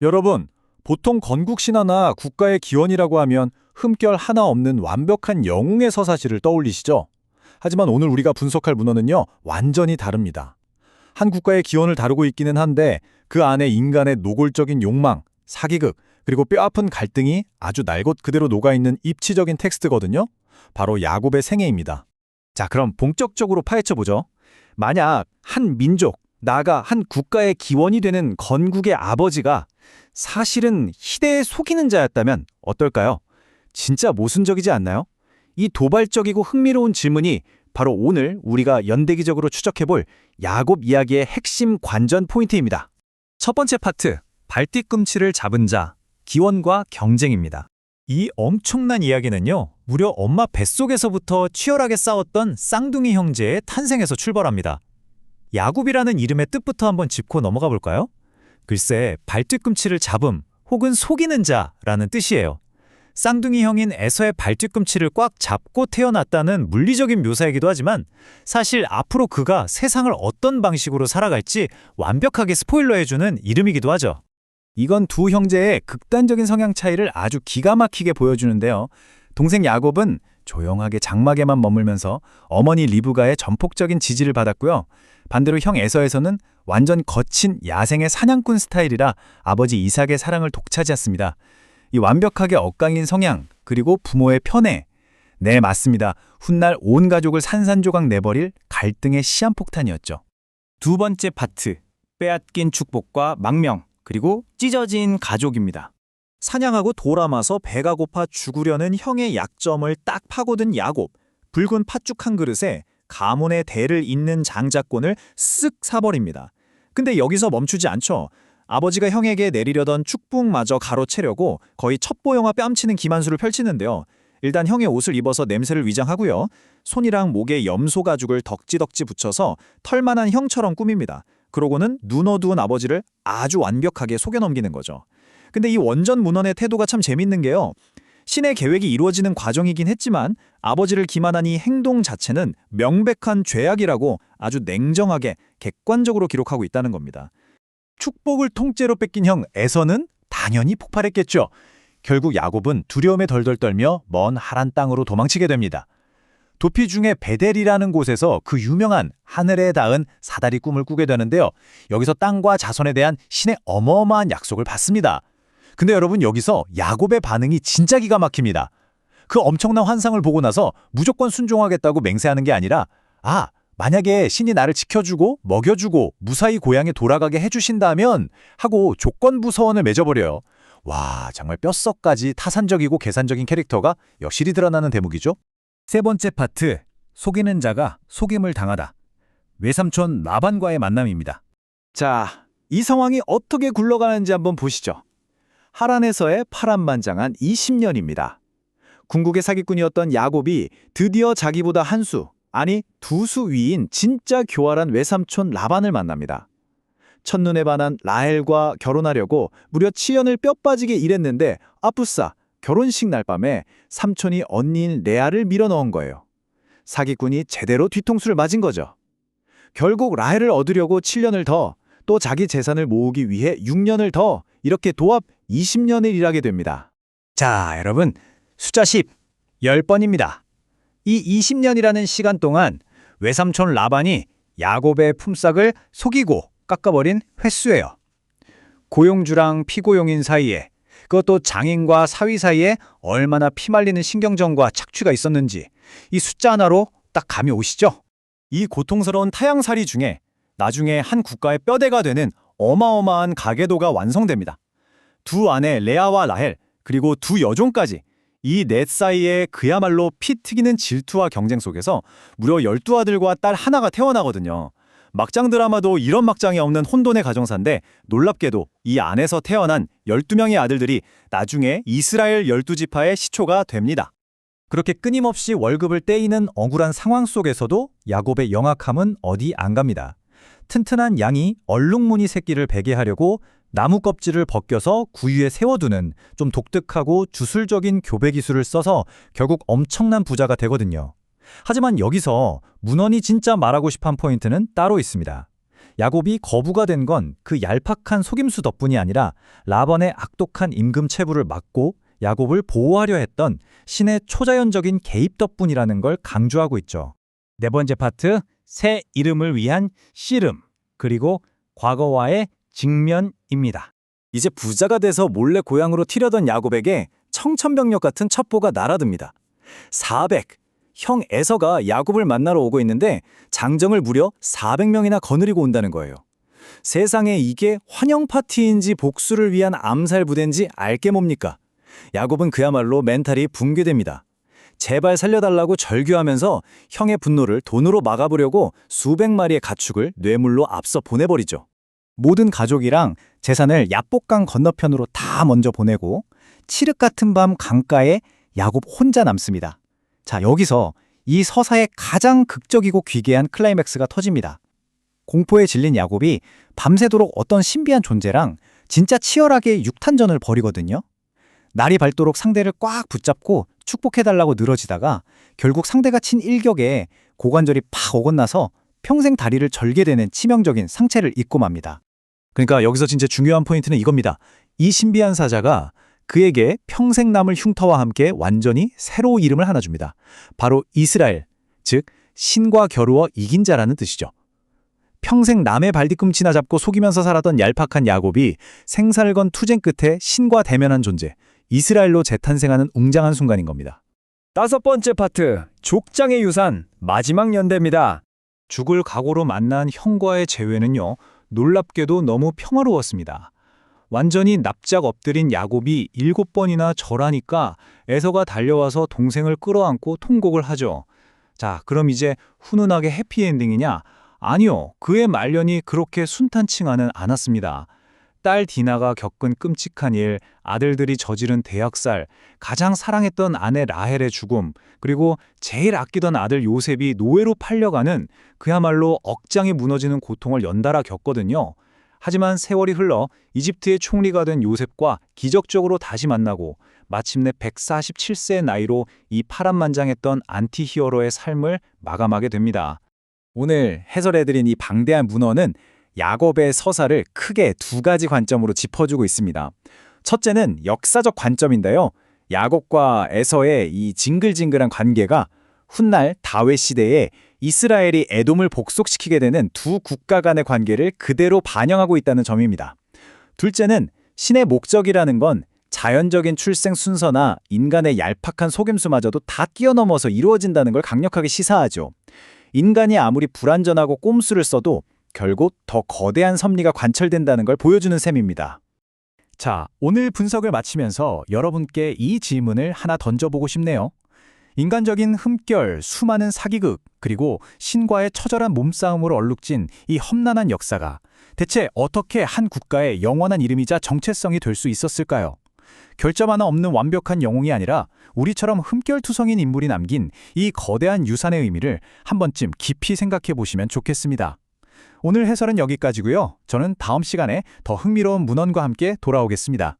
여러분, 보통 건국 신화나 국가의 기원이라고 하면 흠결 하나 없는 완벽한 영웅의 서사시를 떠올리시죠? 하지만 오늘 우리가 분석할 문헌은요, 완전히 다릅니다. 한 국가의 기원을 다루고 있기는 한데 그 안에 인간의 노골적인 욕망, 사기극, 그리고 뼈아픈 갈등이 아주 날 것 그대로 녹아있는 입체적인 텍스트거든요. 바로 야곱의 생애입니다. 자, 그럼 본격적으로 파헤쳐보죠. 만약 한 민족, 나아가 한 국가의 기원이 되는 건국의 아버지가 사실은 희대에 속이는 자였다면 어떨까요? 진짜 모순적이지 않나요? 이 도발적이고 흥미로운 질문이 바로 오늘 우리가 연대기적으로 추적해볼 야곱 이야기의 핵심 관전 포인트입니다. 첫 번째 파트, 발뒤꿈치를 잡은 자, 기원과 경쟁입니다. 이 엄청난 이야기는요, 무려 엄마 뱃속에서부터 치열하게 싸웠던 쌍둥이 형제의 탄생에서 출발합니다. 야곱이라는 이름의 뜻부터 한번 짚고 넘어가 볼까요? 글쎄, 발뒤꿈치를 잡음 혹은 속이는 자라는 뜻이에요. 쌍둥이 형인 에서의 발뒤꿈치를 꽉 잡고 태어났다는 물리적인 묘사이기도 하지만 사실 앞으로 그가 세상을 어떤 방식으로 살아갈지 완벽하게 스포일러해주는 이름이기도 하죠. 이건 두 형제의 극단적인 성향 차이를 아주 기가 막히게 보여주는데요. 동생 야곱은 조용하게 장막에만 머물면서 어머니 리브가의 전폭적인 지지를 받았고요. 반대로 형 에서에서는 완전 거친 야생의 사냥꾼 스타일이라 아버지 이삭의 사랑을 독차지했습니다. 이 완벽하게 엇갈린 성향, 그리고 부모의 편애. 네, 맞습니다. 훗날 온 가족을 산산조각 내버릴 갈등의 시한폭탄이었죠. 두 번째 파트, 빼앗긴 축복과 망명, 그리고 찢어진 가족입니다. 사냥하고 돌아마서 배가 고파 죽으려는 형의 약점을 딱 파고든 야곱, 붉은 팥죽 한 그릇에 가문의 대를 잇는 장자권을 쓱 사버립니다. 근데 여기서 멈추지 않죠. 아버지가 형에게 내리려던 축복마저 가로채려고 거의 첩보 영화 뺨치는 기만수를 펼치는데요. 일단 형의 옷을 입어서 냄새를 위장하고요. 손이랑 목에 염소 가죽을 덕지덕지 붙여서 털만한 형처럼 꾸밉니다. 그러고는 눈 어두운 아버지를 아주 완벽하게 속여 넘기는 거죠. 근데 이 원전 문헌의 태도가 참 재밌는 게요. 신의 계획이 이루어지는 과정이긴 했지만 아버지를 기만한 이 행동 자체는 명백한 죄악이라고 아주 냉정하게 객관적으로 기록하고 있다는 겁니다. 축복을 통째로 뺏긴 형 에서는 당연히 폭발했겠죠. 결국 야곱은 두려움에 덜덜 떨며 먼 하란 땅으로 도망치게 됩니다. 도피 중에 베델이라는 곳에서 그 유명한 하늘에 닿은 사다리 꿈을 꾸게 되는데요. 여기서 땅과 자손에 대한 신의 어마어마한 약속을 받습니다. 근데 여러분, 여기서 야곱의 반응이 진짜 기가 막힙니다. 그 엄청난 환상을 보고 나서 무조건 순종하겠다고 맹세하는 게 아니라 만약에 신이 나를 지켜주고 먹여주고 무사히 고향에 돌아가게 해주신다면 하고 조건부 서원을 맺어버려요. 와, 정말 뼛속까지 타산적이고 계산적인 캐릭터가 여실히 드러나는 대목이죠. 세 번째 파트, 속이는 자가 속임을 당하다. 외삼촌 라반과의 만남입니다. 자, 이 상황이 어떻게 굴러가는지 한번 보시죠. 하란에서의 파란만장한 20년입니다. 궁극의 사기꾼이었던 야곱이 드디어 자기보다 한 수, 아니 두 수 위인 진짜 교활한 외삼촌 라반을 만납니다. 첫눈에 반한 라헬과 결혼하려고 무려 7년을 뼈 빠지게 일했는데 아프싸, 결혼식 날 밤에 삼촌이 언니인 레아를 밀어넣은 거예요. 사기꾼이 제대로 뒤통수를 맞은 거죠. 결국 라헬을 얻으려고 7년을 더, 또 자기 재산을 모으기 위해 6년을 더, 이렇게 도합 20년을 일하게 됩니다. 자, 여러분, 숫자 10, 10번입니다. 이 20년이라는 시간 동안 외삼촌 라반이 야곱의 품삯을 속이고 깎아버린 횟수예요. 고용주랑 피고용인 사이에, 그것도 장인과 사위 사이에 얼마나 피말리는 신경전과 착취가 있었는지 이 숫자 하나로 딱 감이 오시죠? 이 고통스러운 타향살이 중에 나중에 한 국가의 뼈대가 되는 어마어마한 가계도가 완성됩니다. 두 아내 레아와 라헬, 그리고 두 여종까지 이 넷 사이에 그야말로 피 튀기는 질투와 경쟁 속에서 무려 12아들과 딸 하나가 태어나거든요. 막장 드라마도 이런 막장이 없는 혼돈의 가정사인데 놀랍게도 이 안에서 태어난 12명의 아들들이 나중에 이스라엘 12지파의 시초가 됩니다. 그렇게 끊임없이 월급을 떼이는 억울한 상황 속에서도 야곱의 영악함은 어디 안 갑니다. 튼튼한 양이 얼룩무늬 새끼를 베게 하려고 나무 껍질을 벗겨서 구유에 세워두는 좀 독특하고 주술적인 교배 기술을 써서 결국 엄청난 부자가 되거든요. 하지만 여기서 문헌이 진짜 말하고 싶은 포인트는 따로 있습니다. 야곱이 거부가 된 건 그 얄팍한 속임수 덕분이 아니라 라반의 악독한 임금 체불을 막고 야곱을 보호하려 했던 신의 초자연적인 개입 덕분이라는 걸 강조하고 있죠. 네 번째 파트, 새 이름을 위한 씨름, 그리고 과거와의 직면입니다. 이제 부자가 돼서 몰래 고향으로 튀려던 야곱에게 청천벽력 같은 첩보가 날아듭니다. 400. 형 에서가 야곱을 만나러 오고 있는데 장정을 무려 400명이나 거느리고 온다는 거예요. 세상에 이게 환영 파티인지 복수를 위한 암살 부대인지 알게 뭡니까? 야곱은 그야말로 멘탈이 붕괴됩니다. 제발 살려달라고 절규하면서 형의 분노를 돈으로 막아보려고 수백 마리의 가축을 뇌물로 앞서 보내버리죠. 모든 가족이랑 재산을 야복강 건너편으로 다 먼저 보내고 칠흑 같은 밤 강가에 야곱 혼자 남습니다. 자, 여기서 이 서사의 가장 극적이고 기괴한 클라이맥스가 터집니다. 공포에 질린 야곱이 밤새도록 어떤 신비한 존재랑 진짜 치열하게 육탄전을 벌이거든요. 날이 밝도록 상대를 꽉 붙잡고 축복해달라고 늘어지다가 결국 상대가 친 일격에 고관절이 팍 어긋나서 평생 다리를 절게 되는 치명적인 상처를 입고 맙니다. 그러니까 여기서 진짜 중요한 포인트는 이겁니다. 이 신비한 사자가 그에게 평생 남을 흉터와 함께 완전히 새로운 이름을 하나 줍니다. 바로 이스라엘, 즉 신과 겨루어 이긴 자라는 뜻이죠. 평생 남의 발뒤꿈치나 잡고 속이면서 살았던 얄팍한 야곱이 생사를 건 투쟁 끝에 신과 대면한 존재, 이스라엘로 재탄생하는 웅장한 순간인 겁니다. 다섯 번째 파트, 족장의 유산, 마지막 연대입니다. 죽을 각오로 만난 형과의 재회는요, 놀랍게도 너무 평화로웠습니다. 완전히 납작 엎드린 야곱이 7번이나 절하니까 에서가 달려와서 동생을 끌어안고 통곡을 하죠. 자, 그럼 이제 훈훈하게 해피엔딩이냐? 아니요, 그의 말년이 그렇게 순탄치만은 않았습니다. 딸 디나가 겪은 끔찍한 일, 아들들이 저지른 대학살, 가장 사랑했던 아내 라헬의 죽음, 그리고 제일 아끼던 아들 요셉이 노예로 팔려가는 그야말로 억장이 무너지는 고통을 연달아 겪거든요. 하지만 세월이 흘러 이집트의 총리가 된 요셉과 기적적으로 다시 만나고 마침내 147세의 나이로 이 파란만장했던 안티히어로의 삶을 마감하게 됩니다. 오늘 해설해드린 이 방대한 문헌은 야곱의 서사를 크게 두 가지 관점으로 짚어주고 있습니다. 첫째는 역사적 관점인데요. 야곱과 에서의 이 징글징글한 관계가 훗날 다윗 시대에 이스라엘이 에돔을 복속시키게 되는 두 국가 간의 관계를 그대로 반영하고 있다는 점입니다. 둘째는 신의 목적이라는 건 자연적인 출생 순서나 인간의 얄팍한 속임수마저도 다 뛰어넘어서 이루어진다는 걸 강력하게 시사하죠. 인간이 아무리 불완전하고 꼼수를 써도 결국 더 거대한 섭리가 관철된다는 걸 보여주는 셈입니다. 자, 오늘 분석을 마치면서 여러분께 이 질문을 하나 던져보고 싶네요. 인간적인 흠결, 수많은 사기극, 그리고 신과의 처절한 몸싸움으로 얼룩진 이 험난한 역사가 대체 어떻게 한 국가의 영원한 이름이자 정체성이 될 수 있었을까요? 결점 하나 없는 완벽한 영웅이 아니라 우리처럼 흠결투성인 인물이 남긴 이 거대한 유산의 의미를 한 번쯤 깊이 생각해 보시면 좋겠습니다. 오늘 해설은 여기까지고요. 저는 다음 시간에 더 흥미로운 문헌과 함께 돌아오겠습니다.